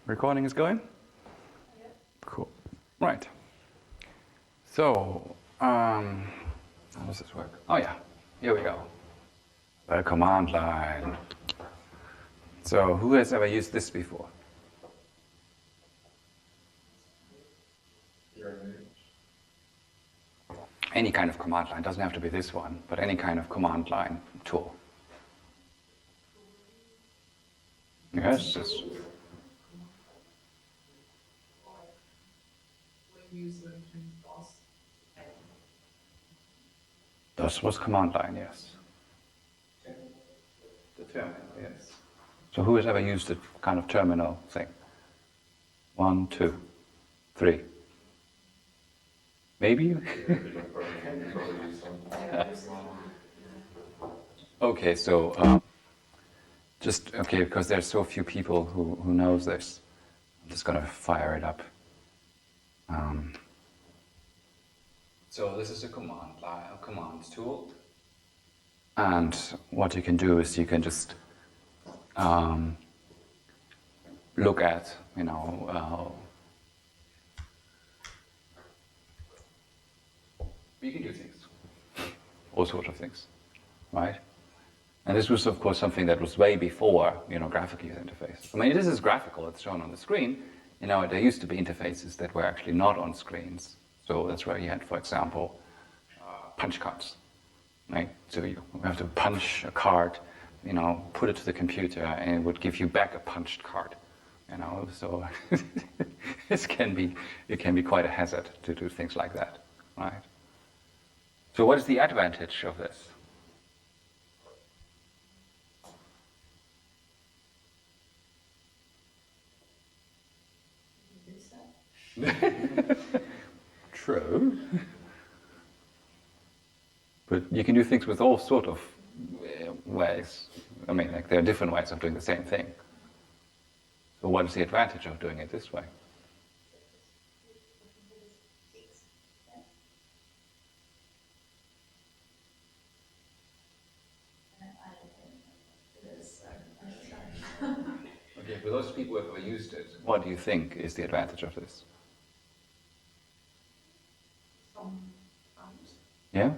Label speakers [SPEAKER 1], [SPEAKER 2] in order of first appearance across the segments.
[SPEAKER 1] Recording is going? Cool. Right. So, how does this work? Oh yeah, here we go. The command line. So, who has ever used this before? Any kind of command line, doesn't have to be this one, but any kind of command line tool. Yes, it's DOS was command line, yes. The terminal, yes. So who has ever used the kind of terminal thing? 1, 2, 3. Maybe? Okay, so because there's so few people who knows this, I'm just going to fire it up. So this is a command line, a command tool, and what you can do is you can just look at, you can do things, all sorts of things, right? And this was, of course, something that was way before, graphical user interface. I mean, this is graphical, it's shown on the screen. There used to be interfaces that were actually not on screens. So that's where you had, for example, punch cards, right? So you have to punch a card, put it to the computer, and it would give you back a punched card. So it can be quite a hazard to do things like that, right? So what is the advantage of this? True. But you can do things with all sort of ways. I mean, there are different ways of doing the same thing. So what is the advantage of doing it this way? Okay, for those people who have ever used it, what do you think is the advantage of this? Yeah?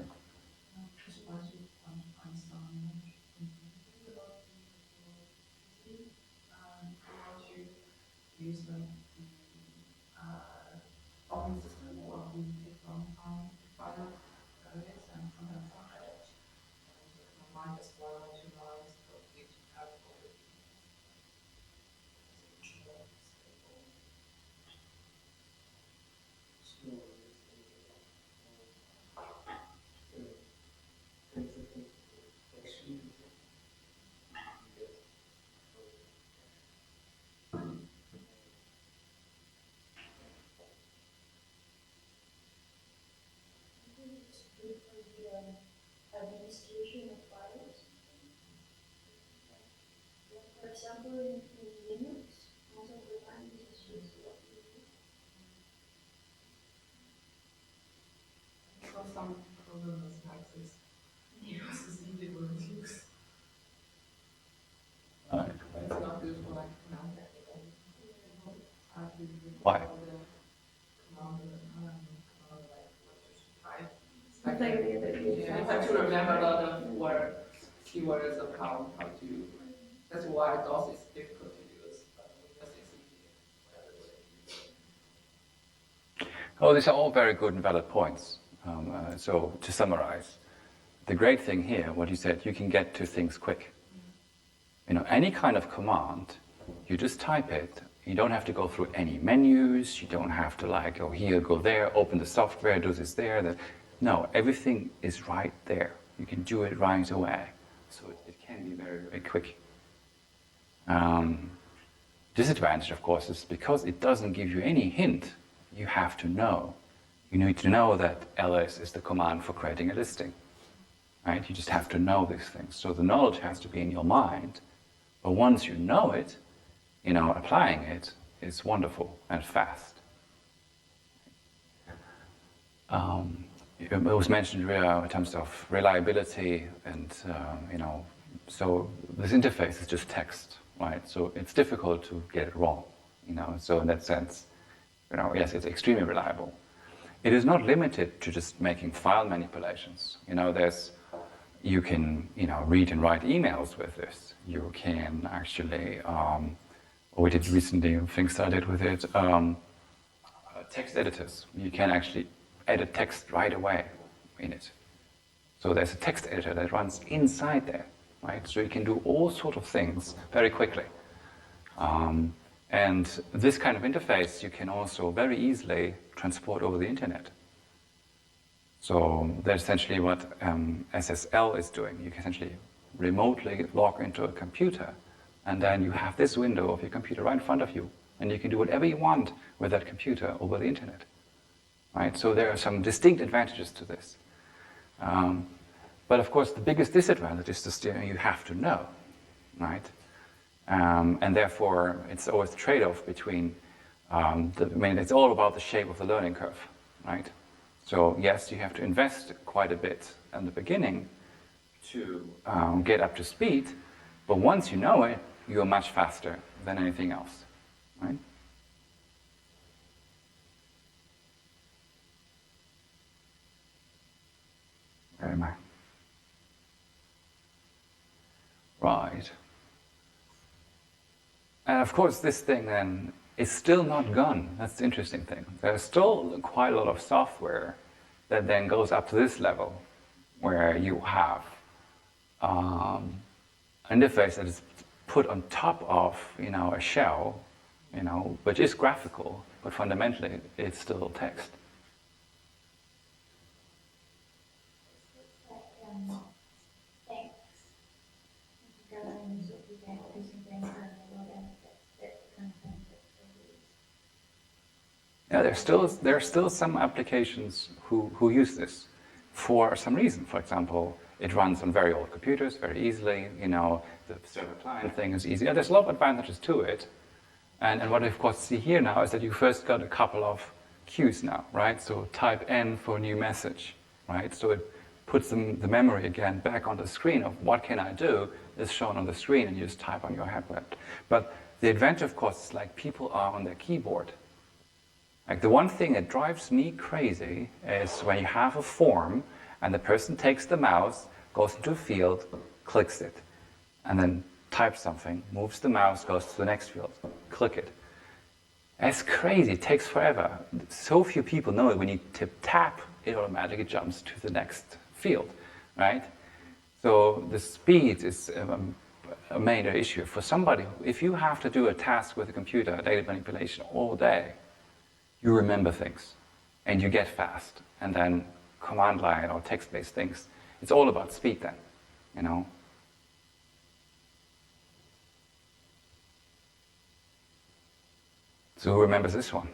[SPEAKER 2] Administration of files. For example, in Linux, most of the time this is just what we use.
[SPEAKER 3] For some programmers like this, Linux is easy to use.
[SPEAKER 1] Right.
[SPEAKER 3] But it's not good for like command line.
[SPEAKER 1] Why?
[SPEAKER 3] You have to remember a lot of words, keywords of how to. That's why DOS is difficult to use. But Windows is easier.
[SPEAKER 1] Oh, these are all very good and valid points. So to summarize, the great thing here, what you said, you can get to things quick. Any kind of command, you just type it. You don't have to go through any menus. You don't have to go here, go there, open the software, do this there. No, everything is right there. You can do it right away. So it can be very, very quick. Disadvantage, of course, is because it doesn't give you any hint, you have to know. You need to know that ls is the command for creating a listing. Right? You just have to know these things. So the knowledge has to be in your mind. But once you know it, applying it is wonderful and fast. It was mentioned in terms of reliability and, so this interface is just text, right? So it's difficult to get it wrong. So in that sense, yes, it's extremely reliable. It is not limited to just making file manipulations. You can, read and write emails with this. You can actually, we did recently things that I did with it, text editors. You can actually edit text right away in it. So there's a text editor that runs inside there, right? So you can do all sorts of things very quickly. And this kind of interface you can also very easily transport over the internet. So that's essentially what SSL is doing. You can essentially remotely log into a computer, and then you have this window of your computer right in front of you, and you can do whatever you want with that computer over the internet. Right? So there are some distinct advantages to this. But of course, the biggest disadvantage is the steering you have to know, right? And therefore, it's always a trade-off between, it's all about the shape of the learning curve, right? So yes, you have to invest quite a bit in the beginning to get up to speed, but once you know it, you're much faster than anything else, right? Where am I? Right. And of course, this thing then is still not gone. That's the interesting thing. There's still quite a lot of software that then goes up to this level, where you have an interface that is put on top of, a shell, which is graphical, but fundamentally it's still text.
[SPEAKER 2] Thanks.
[SPEAKER 1] Yeah, there are still some applications who use this for some reason. For example, it runs on very old computers very easily. The server client thing is easy. And there's a lot of advantages to it. And what I of course see here now is that you first got a couple of cues now, right? So type N for a new message, right? So it puts the memory again back on the screen of what can I do is shown on the screen, and you just type on your tablet. But the advantage, of course, is like people are on their keyboard. Like the one thing that drives me crazy is when you have a form and the person takes the mouse, goes into a field, clicks it, and then types something, moves the mouse, goes to the next field, click it. That's crazy, it takes forever. So few people know it. When you tap, it automatically jumps to the next field, right? So the speed is a major issue. For somebody, if you have to do a task with a computer, data manipulation all day, you remember things and you get fast. And then command line or text-based things, it's all about speed then, So who remembers this one?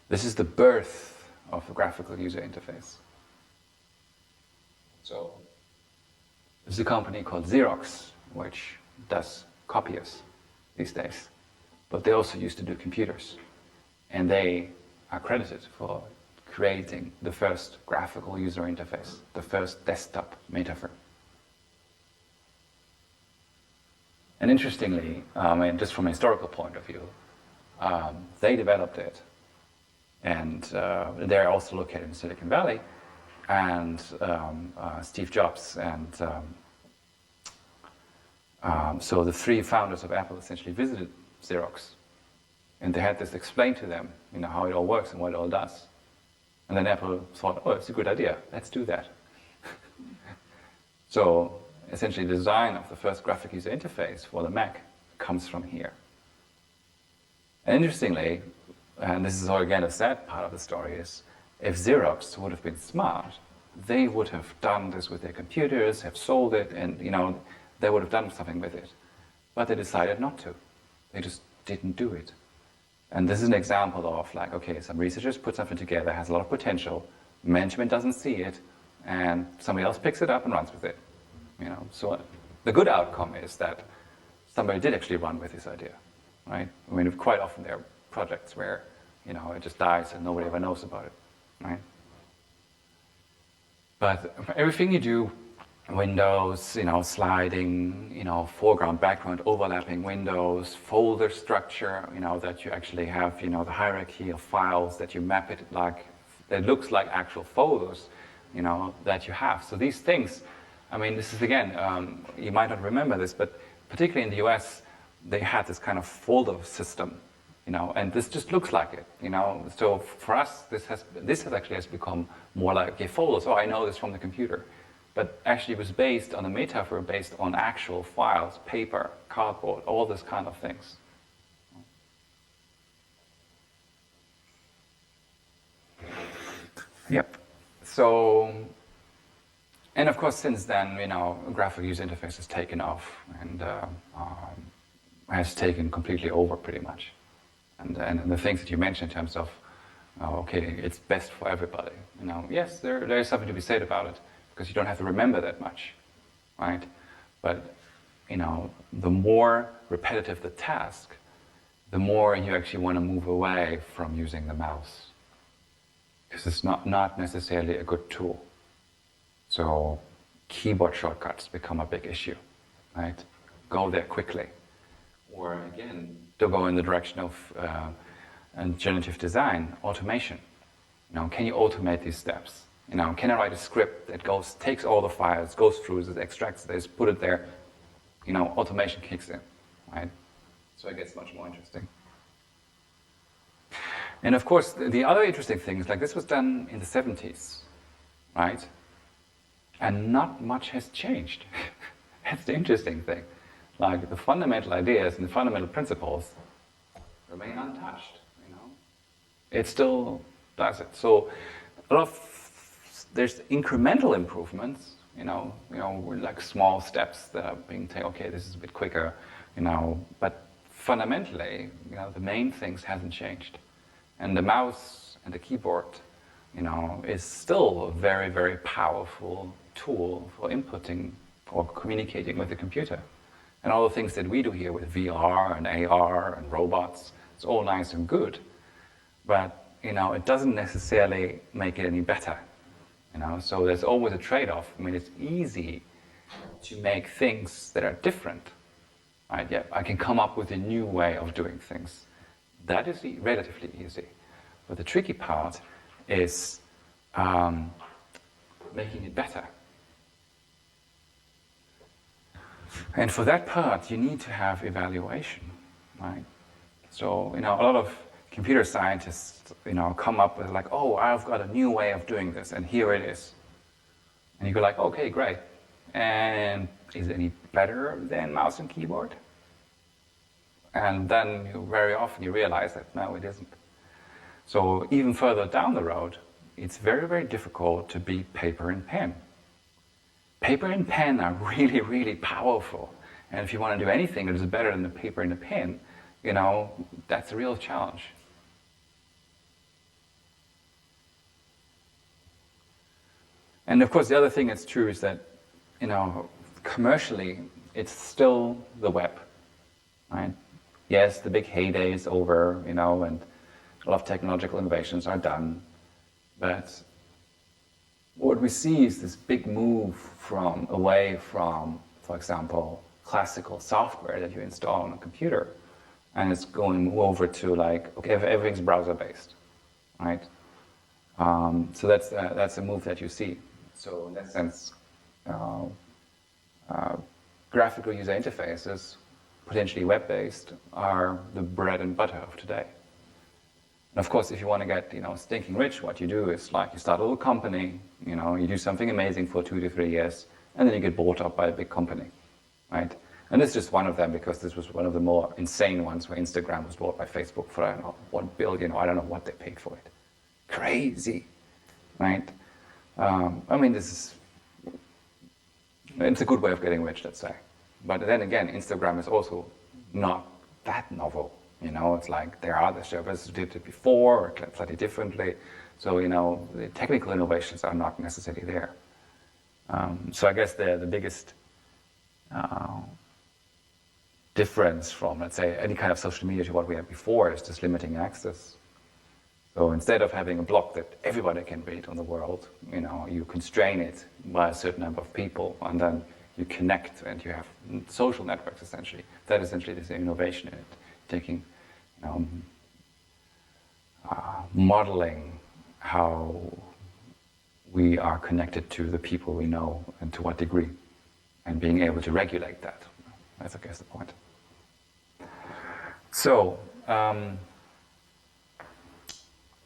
[SPEAKER 1] This is the birth of the graphical user interface. So, there's a company called Xerox, which does copiers these days. But they also used to do computers. And they are credited for creating the first graphical user interface, the first desktop metaphor. And interestingly, just from a historical point of view, they developed it. And they're also located in Silicon Valley. And Steve Jobs and so the three founders of Apple essentially visited Xerox. And they had this explained to them, how it all works and what it all does. And then Apple thought, oh, it's a good idea, let's do that. So essentially the design of the first graphic user interface for the Mac comes from here. And interestingly, and this is again a sad part of the story, is if Xerox would have been smart, they would have done this with their computers, have sold it, and they would have done something with it. But they decided not to. They just didn't do it. And this is an example of like, okay, some researchers put something together, has a lot of potential, management doesn't see it, and somebody else picks it up and runs with it. So the good outcome is that somebody did actually run with this idea, right? Quite often there are projects where You know, it just dies and nobody ever knows about it, right? But everything you do, windows, you know, sliding, you know, foreground, background, overlapping windows, folder structure, you know, that you actually have, you know, the hierarchy of files that you map it like, it looks like actual folders, you know, that you have. So these things, I mean, this is again, you might not remember this, but particularly in the US, they had this kind of folder system, you know, and this just looks like it, you know. So for us, this has actually become more like a folder. So I know this from the computer, but actually it was based on a metaphor based on actual files, paper, cardboard, all this kind of things. Yep. So, and of course, since then, you know, graphical user interface has taken off and has taken completely over pretty much. And the things that you mentioned in terms of, okay, it's best for everybody. You know, yes, there is something to be said about it because you don't have to remember that much, right? But you know, the more repetitive the task, the more you actually want to move away from using the mouse because it's not necessarily a good tool. So keyboard shortcuts become a big issue, right? Go there quickly. Or again, to go in the direction of generative design, automation. You know, can you automate these steps? You know, can I write a script that takes all the files, goes through this, extracts this, put it there? You know, automation kicks in, right? So it gets much more interesting. And of course, the other interesting thing is like this was done in the 70s, right? And not much has changed. That's the interesting thing. Like the fundamental ideas and the fundamental principles remain untouched, you know. It still does it. So a lot of there's incremental improvements, you know, like small steps that are being taken. Okay, this is a bit quicker, you know, but fundamentally, you know, the main things hasn't changed. And the mouse and the keyboard, you know, is still a very, very powerful tool for inputting or communicating with the computer. And all the things that we do here with VR and AR and robots, it's all nice and good. But, you know, it doesn't necessarily make it any better. You know, so there's always a trade-off. I mean, it's easy to make things that are different. Right? Yeah, I can come up with a new way of doing things. That is relatively easy. But the tricky part is making it better. And for that part, you need to have evaluation, right? So, you know, a lot of computer scientists, you know, come up with like, oh, I've got a new way of doing this, and here it is. And you go like, okay, great. And is it any better than mouse and keyboard? And then very often you realize that no, it isn't. So even further down the road, it's very, very difficult to beat paper and pen. Paper and pen are really, really powerful. And if you want to do anything that is better than the paper and the pen, you know, that's a real challenge. And of course, the other thing that's true is that, you know, commercially, it's still the web, right? Yes, the big heyday is over, you know, and a lot of technological innovations are done. But what we see is this big move away from, for example, classical software that you install on a computer, and it's going over to like, okay, everything's browser-based, right? So that's a move that you see. So in that sense, graphical user interfaces, potentially web-based, are the bread and butter of today. And of course, if you want to get, you know, stinking rich, what you do is like you start a little company, you know, you do something amazing for 2 to 3 years, and then you get bought up by a big company, right? And this is just one of them because this was one of the more insane ones where Instagram was bought by Facebook for, I don't know, $1 billion, or I don't know what they paid for it. Crazy, right? I mean, it's a good way of getting rich, let's say. But then again, Instagram is also not that novel. You know, it's like there are other services who did it before or slightly differently. So, you know, the technical innovations are not necessarily there. So I guess the biggest difference from, let's say, any kind of social media to what we had before is just limiting access. So instead of having a block that everybody can read on the world, you constrain it by a certain number of people, and then you connect and you have social networks essentially. That essentially is the innovation in it, taking, modeling how we are connected to the people we know and to what degree, and being able to regulate that. That's, I guess, the point. So,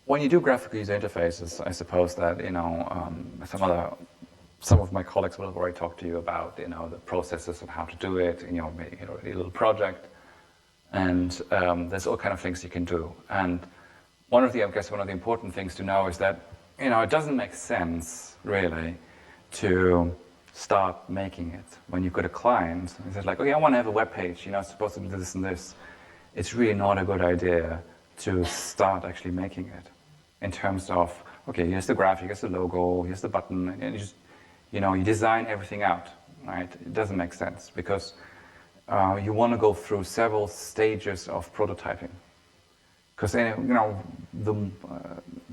[SPEAKER 1] when you do graphical user interfaces, I suppose that some of my colleagues will have already talked to you about the processes of how to do it in your a little project, and there's all kind of things you can do. And one of the important things to know is that it doesn't make sense really to start making it when you've got a client and says like, okay, I want to have a web page, it's supposed to do this and this. It's really not a good idea to start actually making it in terms of, okay, here's the graphic, here's the logo, here's the button, and you just, you design everything out, right? It doesn't make sense because you want to go through several stages of prototyping. Because the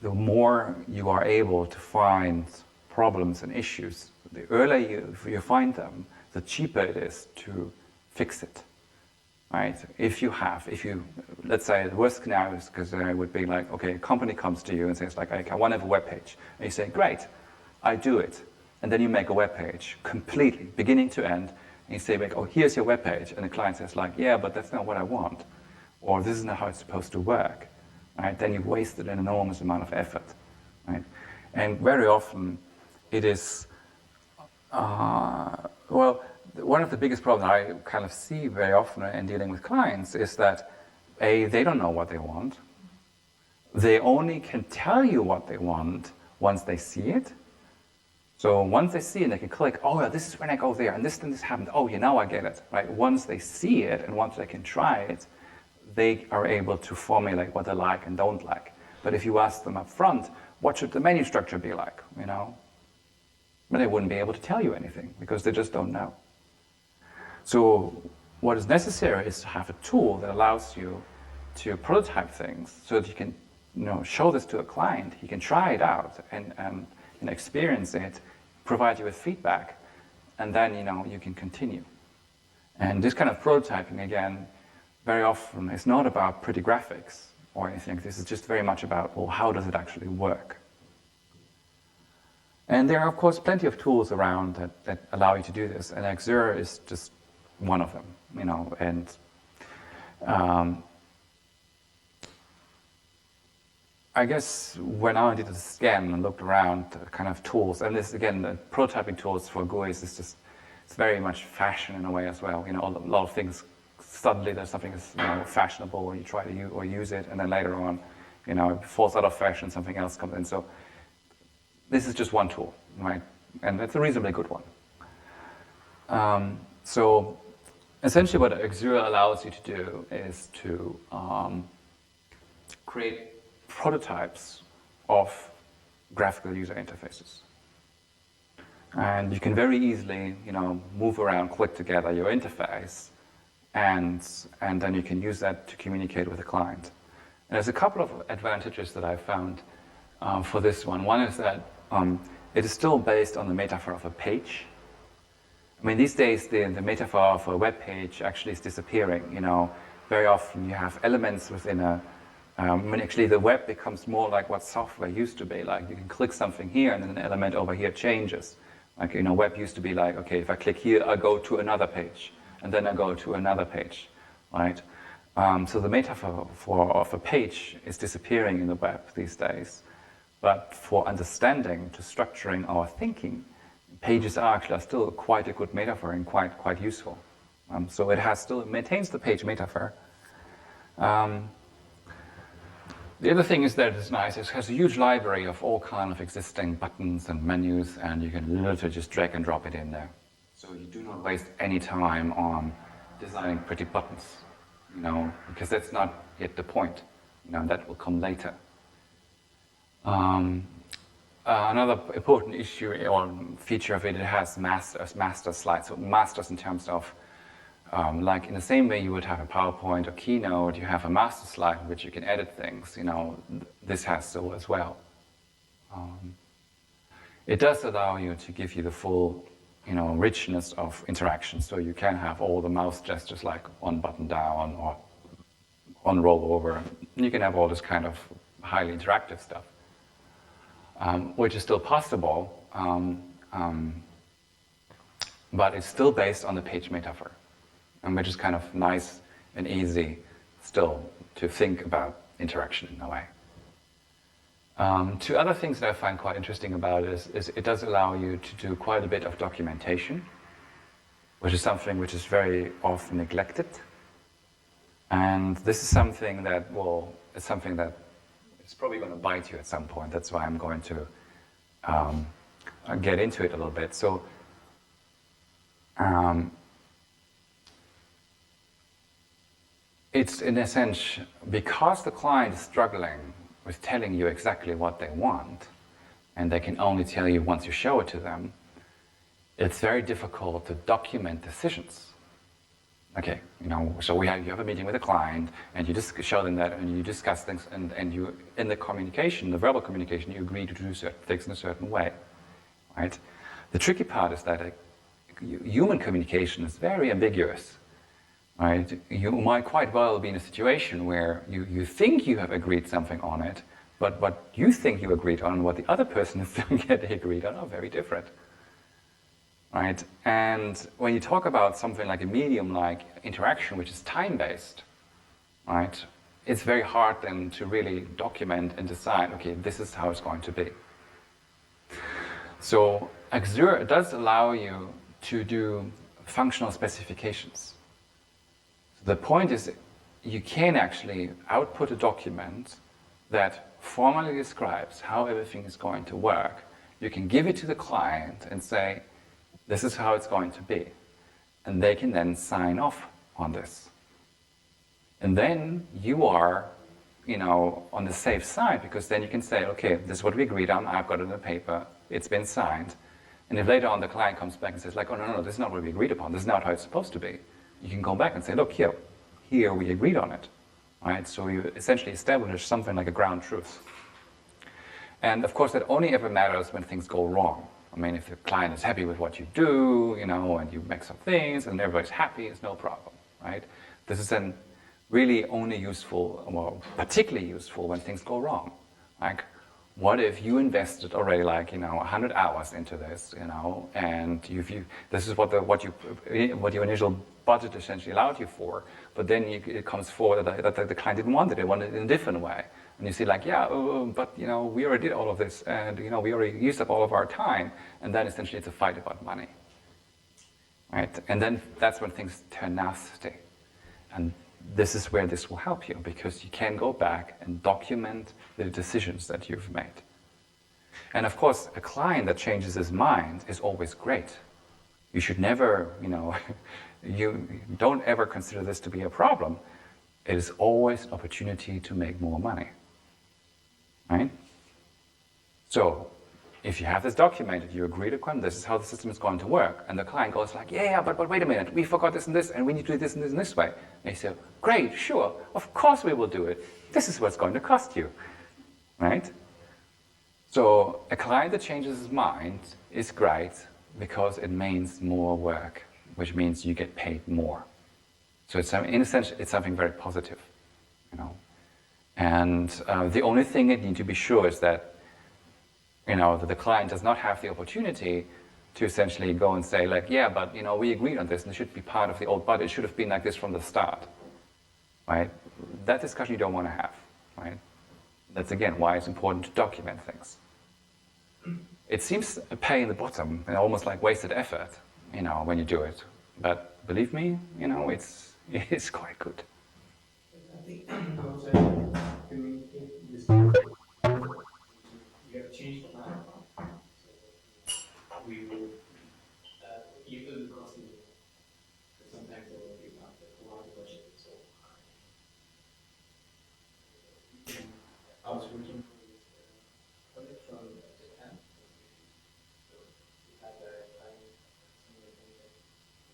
[SPEAKER 1] more you are able to find problems and issues, the earlier you find them, the cheaper it is to fix it. Right? If you, let's say the worst scenario is because it would be like, okay, a company comes to you and says like, I want to have a web page. And you say, great, I do it. And then you make a web page completely, beginning to end. And you say like, oh, here's your web page. And the client says like, yeah, but that's not what I want. Or this is not how it's supposed to work. Right? Then you've wasted an enormous amount of effort. Right? And very often it is, one of the biggest problems I kind of see very often in dealing with clients is that they don't know what they want. They only can tell you what they want once they see it. So once they see it, they can click, oh yeah, this is when I go there, and this happened. Oh yeah, now I get it. Right? Once they see it and once they can try it, they are able to formulate what they like and don't like. But if you ask them up front, what should the menu structure be like? Well, they wouldn't be able to tell you anything because they just don't know. So what is necessary is to have a tool that allows you to prototype things so that you can show this to a client. He can try it out and experience it, provide you with feedback, and then you can continue. And this kind of prototyping, again, very often is not about pretty graphics or anything. This is just very much about, well, how does it actually work? And there are, of course, plenty of tools around that allow you to do this, and Xero is just one of them, and I guess when I did a scan and looked around kind of tools, and this, again, the prototyping tools for GUIs is just, it's very much fashion in a way as well. A lot of things, suddenly there's something that's fashionable, or you try to use it, and then later on, it falls out of fashion, something else comes in. So this is just one tool, right? And it's a reasonably good one. So essentially what Xero allows you to do is to create prototypes of graphical user interfaces. And you can very easily, move around, click together your interface, and then you can use that to communicate with the client. And there's a couple of advantages that I found for this one. One is that it is still based on the metaphor of a page. I mean, these days, the metaphor of a web page actually is disappearing. Very often you have elements within actually the web becomes more like what software used to be. Like you can click something here and then an element over here changes. Like, web used to be like, okay, if I click here, I go to another page, and then I go to another page, right? So the metaphor of a page is disappearing in the web these days. But for understanding, to structuring our thinking, pages are actually still quite a good metaphor and quite useful. So it maintains the page metaphor. The other thing is that it's nice, it has a huge library of all kind of existing buttons and menus, and you can literally just drag and drop it in there. So you do not waste any time on designing pretty buttons, because that's not yet the point. That will come later. Another important issue or feature of it has master slides. So masters in terms of Like in the same way you would have a PowerPoint or Keynote, you have a master slide in which you can edit things. This has so as well. It does allow you to give you the full, richness of interaction. So you can have all the mouse gestures like one button down or one roll over. You can have all this kind of highly interactive stuff, which is still possible, but it's still based on the page metaphor, and which is kind of nice and easy still to think about interaction in a way. Two other things that I find quite interesting about it is it does allow you to do quite a bit of documentation, which is something which is very often neglected. And this is something that, it's something that is probably going to bite you at some point. That's why I'm going to get into it a little bit. So, it's in a sense, because the client is struggling with telling you exactly what they want, and they can only tell you once you show it to them, it's very difficult to document decisions. Okay, so you have a meeting with a client, and you just show them that, and you discuss things, and you, in the communication, the verbal communication, you agree to do certain things in a certain way, right? The tricky part is that human communication is very ambiguous, right? You might quite well be in a situation where you think you have agreed something on it, but what you think you agreed on and what the other person is thinking they agreed on are very different. Right? And when you talk about something like a medium like interaction, which is time-based, right, it's very hard then to really document and decide, okay, this is how it's going to be. So Xerox does allow you to do functional specifications. The point is, you can actually output a document that formally describes how everything is going to work. You can give it to the client and say, this is how it's going to be. And they can then sign off on this. And then you are, on the safe side, because then you can say, okay, this is what we agreed on, I've got it on the paper, it's been signed. And if later on the client comes back and says, like, oh, no, this is not what we agreed upon, this is not how it's supposed to be, you can go back and say, look, here we agreed on it. Right? So you essentially establish something like a ground truth. And of course, that only ever matters when things go wrong. I mean, if the client is happy with what you do, and you make some things and everybody's happy, it's no problem, right? This is then really only useful, or particularly useful when things go wrong. Like, what if you invested already 100 hours into this, and this is what your initial budget essentially allowed you for, but then it comes forward that the client didn't want it, they wanted it in a different way. And you see but we already did all of this, and we already used up all of our time, and then essentially it's a fight about money, right? And then that's when things turn nasty. And this is where this will help you, because you can go back and document the decisions that you've made. And of course, a client that changes his mind is always great. You should never, you don't ever consider this to be a problem. It is always an opportunity to make more money. Right? So, if you have this documented, you agreed upon this is how the system is going to work, and the client goes like, yeah, but wait a minute, we forgot this and this, and we need to do this and this and this way. And you say, great, sure, of course we will do it. This is what's going to cost you. Right? So, a client that changes his mind is great because it means more work, which means you get paid more. So it's, in a sense, it's something very positive, And the only thing you need to be sure is that, that the client does not have the opportunity to essentially go and say, but we agreed on this, and it should be part of the old budget. It should have been like this from the start, right? That discussion you don't want to have, right? That's again why it's important to document things. It seems a pain in the bottom, and almost like wasted effort, when you do it. But believe me, it's quite good.
[SPEAKER 4] I think also communicate this. We have changed the plan. We will even because sometimes there will be a lot of budget. So I was working from Japan. So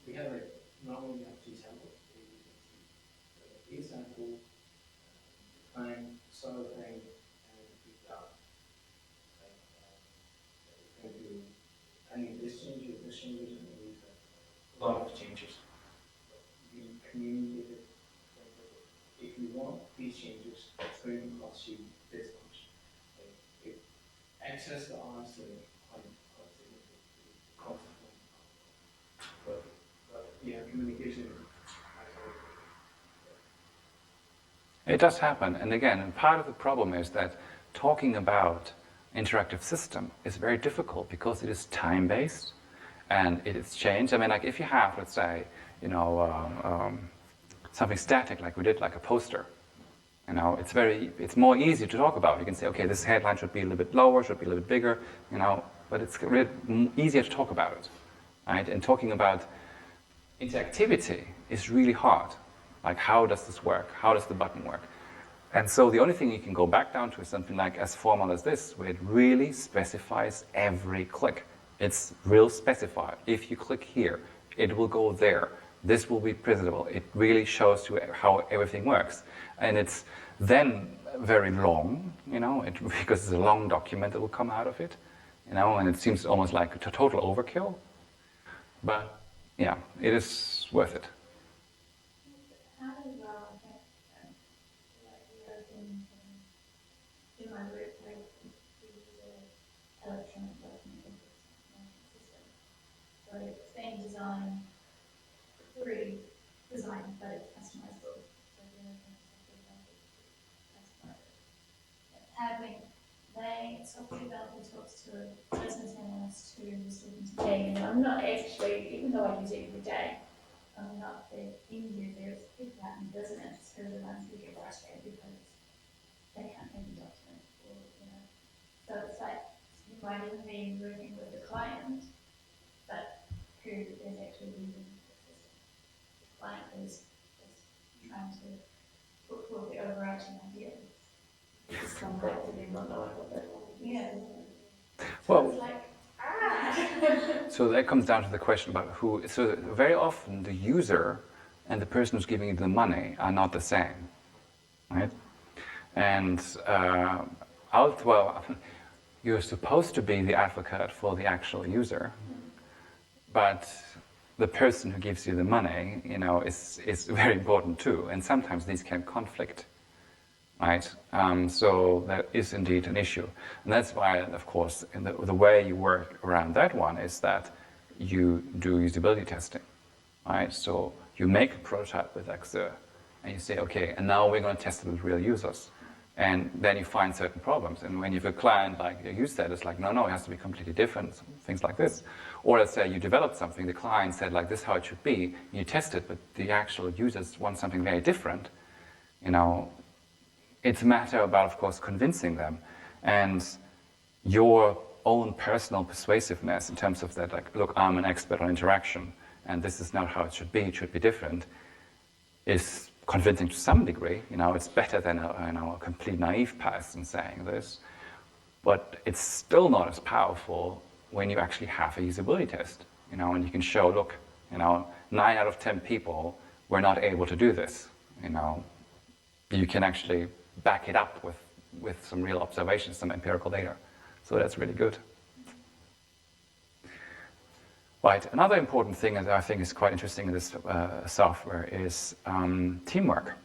[SPEAKER 4] we had normally we have to sell access the arms to quite significant cost. But yeah, communication.
[SPEAKER 1] It does happen, and again, part of the problem is that talking about interactive system is very difficult because it is time-based and it is changed. I mean, like if you have, let's say, something static like we did, like a poster, it's more easy to talk about. You can say, okay, this headline should be a little bit lower, should be a little bit bigger, but it's really easier to talk about it, right? And talking about interactivity is really hard. Like, how does this work? How does the button work? And so the only thing you can go back down to is something like as formal as this, where it really specifies every click. It's real specified. If you click here, it will go there. This will be presentable. It really shows you how everything works. And it's then very long, because it's a long document that will come out of it, and it seems almost like a total overkill. But yeah, it is worth it.
[SPEAKER 2] How does in my group, like, we use an electronic document system. So it's being designed, already designed, but it's customizable. So having software developer talks to a business analyst who is talking to me, and I'm not actually, even though I use it every day, I'm not the end user, it's people out in business who are the ones who get frustrated because they can't take a document, So it's like, you might even be working with the client, but who is actually using the system. The client is trying to put forward the overarching idea. Just come back to them not knowing what they want. Yeah.
[SPEAKER 1] Well,
[SPEAKER 2] it's like,
[SPEAKER 1] so that comes down to the question about who. So very often the user and the person who's giving you the money are not the same, right? And you're supposed to be the advocate for the actual user, but the person who gives you the money, is very important too. And sometimes these can conflict, right? So that is indeed an issue. And that's why, of course, the way you work around that one is that you do usability testing, right? So you make a prototype with Xer, and you say, okay, and now we're going to test it with real users. And then you find certain problems. And when you have a client like you said, it's like, no, it has to be completely different, things like this. Or let's say you developed something, the client said, like, this is how it should be, you test it, but the actual users want something very different. It's a matter about, of course, convincing them. And your own personal persuasiveness in terms of that, like, look, I'm an expert on interaction, and this is not how it should be different, is convincing to some degree. It's better than a complete naive person saying this, but it's still not as powerful when you actually have a usability test, and you can show, look, 9 out of 10 people were not able to do this. You can actually back it up with some real observations, some empirical data. So that's really good. Right, another important thing that I think is quite interesting in this software is teamwork.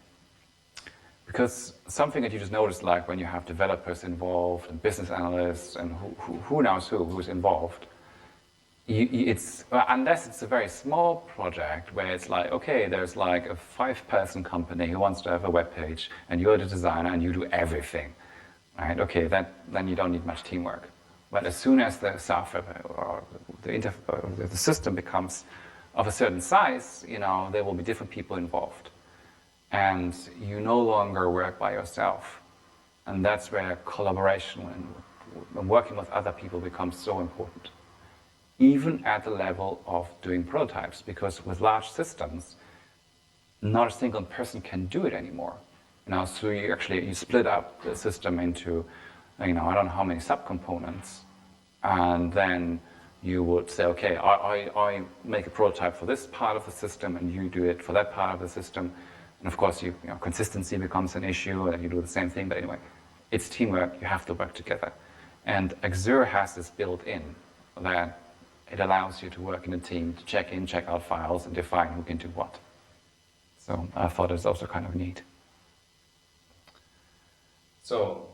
[SPEAKER 1] Because something that you just noticed, like when you have developers involved and business analysts and who knows who's involved, unless it's a very small project where it's like, okay, there's like a 5-person company who wants to have a web page and you're the designer and you do everything, right? Okay, then you don't need much teamwork. But as soon as the software or the system becomes of a certain size, there will be different people involved. And you no longer work by yourself. And that's where collaboration and working with other people becomes so important. Even at the level of doing prototypes, because with large systems, not a single person can do it anymore. So you split up the system into, I don't know how many subcomponents, and then you would say, okay, I make a prototype for this part of the system, and you do it for that part of the system. And of course, consistency becomes an issue, and you do the same thing. But anyway, it's teamwork. You have to work together. And Xer has this built in that it allows you to work in a team, to check in, check out files, and define who can do what. So I thought it was also kind of neat. So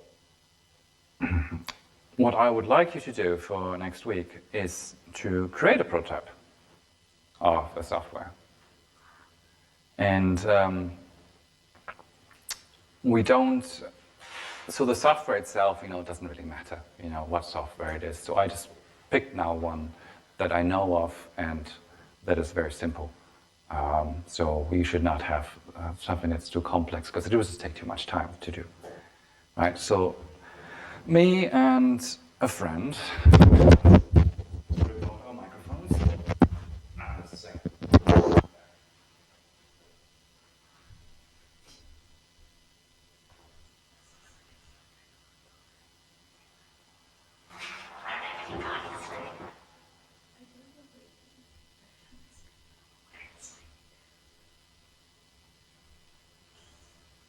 [SPEAKER 1] what I would like you to do for next week is to create a prototype of a software. And we don't, so the software itself, doesn't really matter, what software it is. So I just picked now one that I know of and that is very simple. So we should not have something that's too complex, because it would just take too much time to do. Right, so me and a friend, our microphones. Just a second.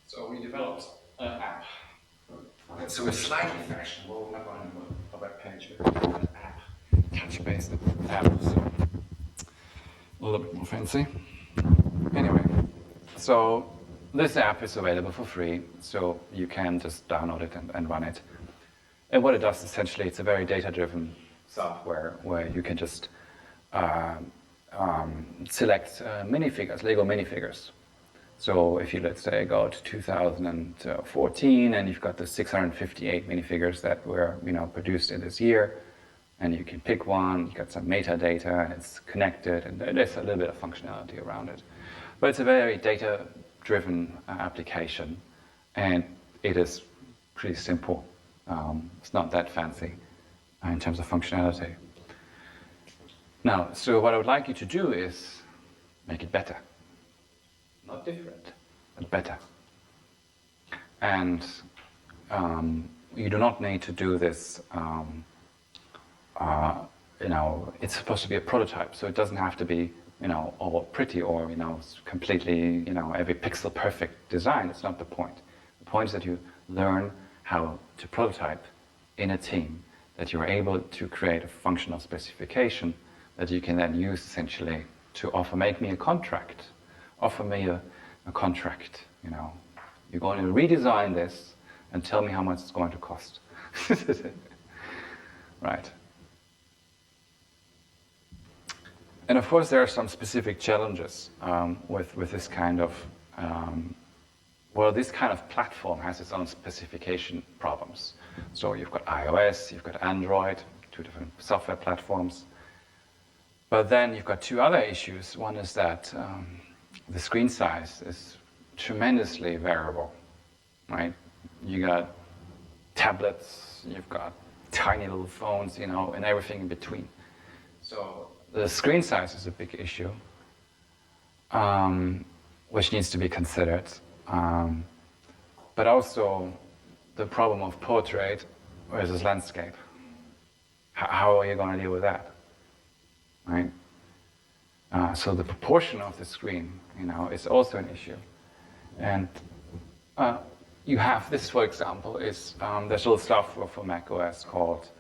[SPEAKER 1] So we developed an app. So it's slightly fashionable, not on a web page, but an app, touch-based app, so a little bit more fancy. Anyway, so this app is available for free, so you can just download it and run it. And what it does, essentially, it's a very data-driven software where you can just select minifigures, Lego minifigures. So if you, let's say, go to 2014 and you've got the 658 minifigures that were, produced in this year, and you can pick one, you got some metadata, and it's connected, and there's a little bit of functionality around it. But it's a very data-driven application, and it is pretty simple. It's not that fancy in terms of functionality. Now, so what I would like you to do is make it better. Not different, but better. And you do not need to do this, it's supposed to be a prototype, so it doesn't have to be, all pretty or, completely, every pixel perfect design. It's not the point. The point is that you learn how to prototype in a team, that you're able to create a functional specification that you can then use essentially to make me a contract. Offer me a contract, You're going to redesign this and tell me how much it's going to cost. Right. And of course there are some specific challenges with this kind of, this kind of platform has its own specification problems. So you've got iOS, you've got Android, two different software platforms. But then you've got two other issues. One is that the screen size is tremendously variable, right? You got tablets, you've got tiny little phones, and everything in between. So the screen size is a big issue, which needs to be considered. But also the problem of portrait versus landscape. How are you going to deal with that, right? So the proportion of the screen, is also an issue. And you have this, for example, is there's a little software for macOS called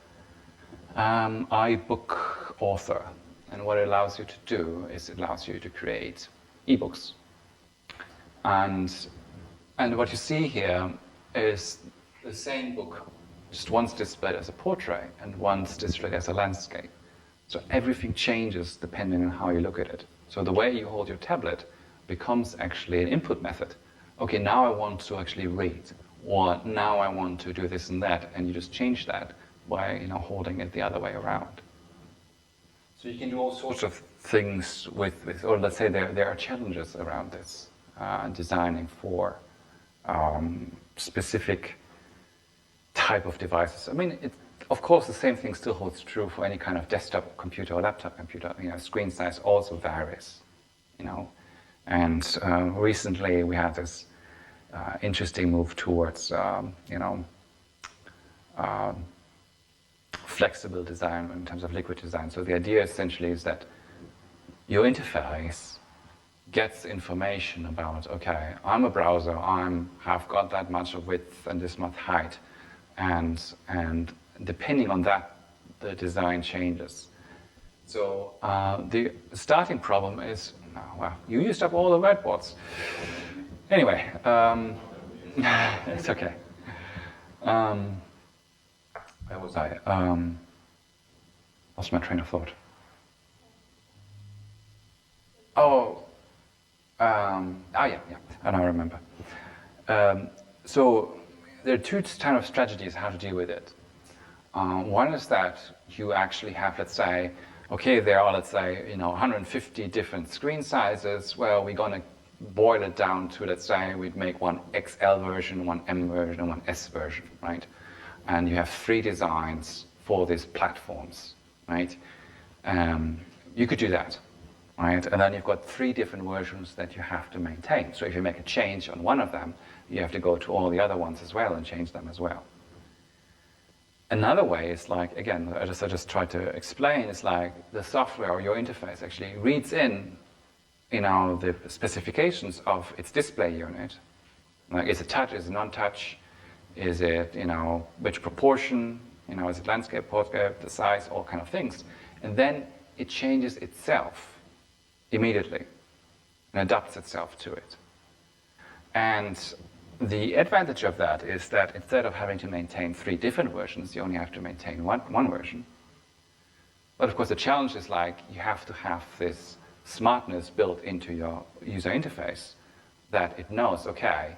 [SPEAKER 1] iBook Author. And what it allows you to do is it allows you to create ebooks. And what you see here is the same book, just once displayed as a portrait and once displayed as a landscape. So everything changes depending on how you look at it. So the way you hold your tablet becomes actually an input method. Okay, now I want to actually read, or now I want to do this and that, and you just change that by holding it the other way around. So you can do all sorts of things with or let's say there are challenges around this, designing for specific type of devices. I mean, of course, the same thing still holds true for any kind of desktop computer or laptop computer. Screen size also varies, And recently we had this interesting move towards, flexible design in terms of liquid design. So the idea essentially is that your interface gets information about, okay, I'm a browser, have got that much of width and this much height, and depending on that, the design changes. So the starting problem is, you used up all the whiteboards. Anyway, it's okay. Where was I? Lost my train of thought. Yeah, I now remember. So there are two kind of strategies how to deal with it. One is that you actually have, let's say, okay, there are, let's say, 150 different screen sizes. Well, we're going to boil it down to, let's say, we'd make one XL version, one M version, and one S version, right? And you have 3 designs for these platforms, right? You could do that, right? And then you've got 3 different versions that you have to maintain. So if you make a change on one of them, you have to go to all the other ones as well and change them as well. Another way is like, again, I just tried to explain, is like the software or your interface actually reads in, the specifications of its display unit. Like, is it touch, is it non-touch, is it, which proportion, is it landscape, portrait, the size, all kind of things. And then it changes itself immediately and adapts itself to it. And the advantage of that is that instead of having to maintain 3 different versions, you only have to maintain one version. But of course the challenge is like you have to have this smartness built into your user interface that it knows, okay,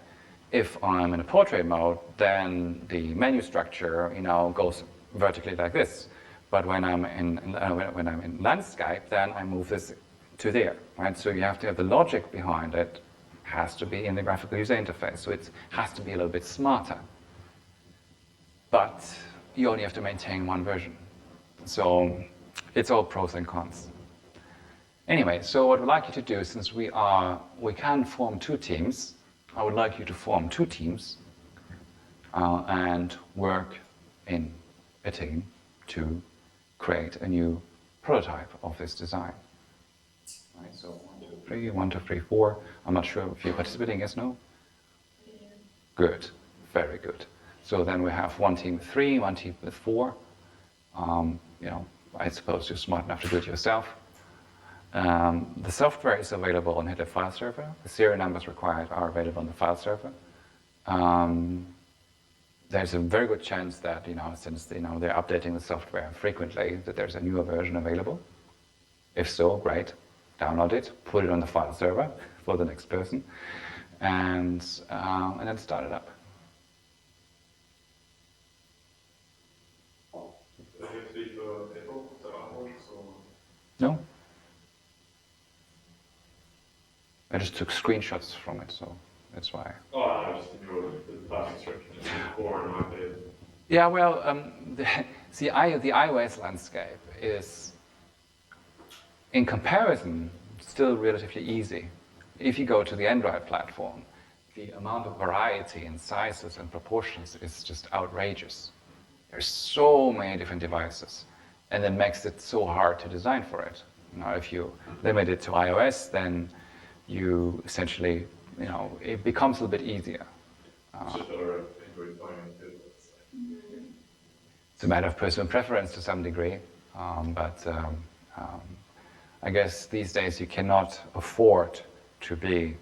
[SPEAKER 1] if I'm in a portrait mode, then the menu structure, goes vertically like this. But when I'm in landscape, then I move this to there, right? So you have to have the logic behind it has to be in the graphical user interface. So it has to be a little bit smarter. But you only have to maintain one version. So it's all pros and cons. Anyway, so what I'd like you to do, since we can form 2 teams, I would like you to form 2 teams and work in a team to create a new prototype of this design. Right, so 1, 2, 3, 4. I'm not sure if you're participating, yes, no?
[SPEAKER 2] Yeah.
[SPEAKER 1] Good, very good. So then we have one team with 3, one team with 4. I suppose you're smart enough to do it yourself. The software is available on MHIT file server. The serial numbers required are available on the file server. There's a very good chance that, since they're updating the software frequently, that there's a newer version available. If so, great. Download it, put it on the file server for the next person, and then start it up. No? I just took screenshots from it, so that's why.
[SPEAKER 5] Oh, I just ignored the class instructions before and I did.
[SPEAKER 1] Yeah, well, the iOS landscape is, in comparison, still relatively easy. If you go to the Android platform, the amount of variety in sizes and proportions is just outrageous. There's so many different devices, and it makes it so hard to design for it. If you limit it to iOS, then you essentially, it becomes a little bit easier. It's a matter of personal preference to some degree, but I guess these days you cannot afford to be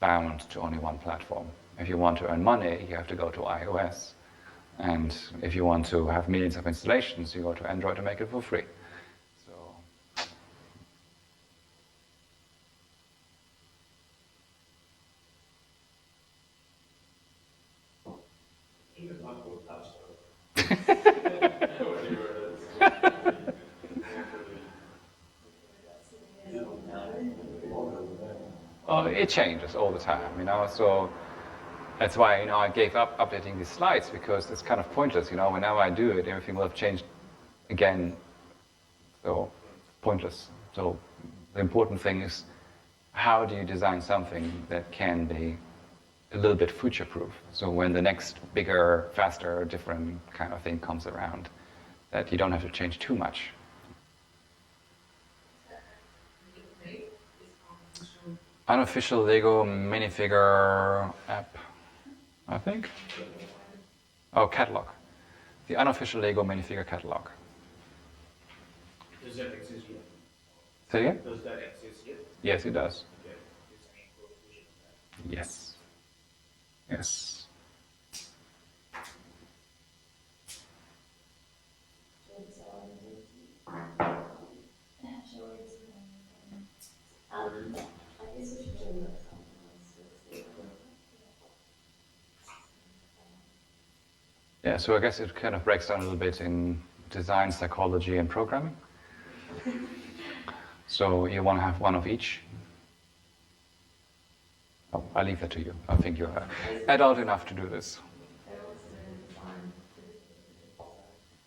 [SPEAKER 1] bound to only one platform. If you want to earn money, you have to go to iOS. And if you want to have millions of installations, you go to Android to make it for free. So, it changes all the time, so that's why, I gave up updating these slides, because it's kind of pointless, whenever I do it, everything will have changed again, so pointless. So the important thing is, how do you design something that can be a little bit future-proof? So when the next bigger, faster, different kind of thing comes around, that you don't have to change too much. Unofficial Lego minifigure app, I think. Oh, catalog. The unofficial Lego minifigure catalog.
[SPEAKER 4] Does that exist yet?
[SPEAKER 1] Say again?
[SPEAKER 4] Does that exist yet?
[SPEAKER 1] Yes, it does.
[SPEAKER 4] Okay. Is there any provision of that?
[SPEAKER 1] Yes. Yes. Yeah, so I guess it kind of breaks down a little bit in design, psychology, and programming. So you want to have one of each? Oh, I leave that to you. I think you're adult enough to do this.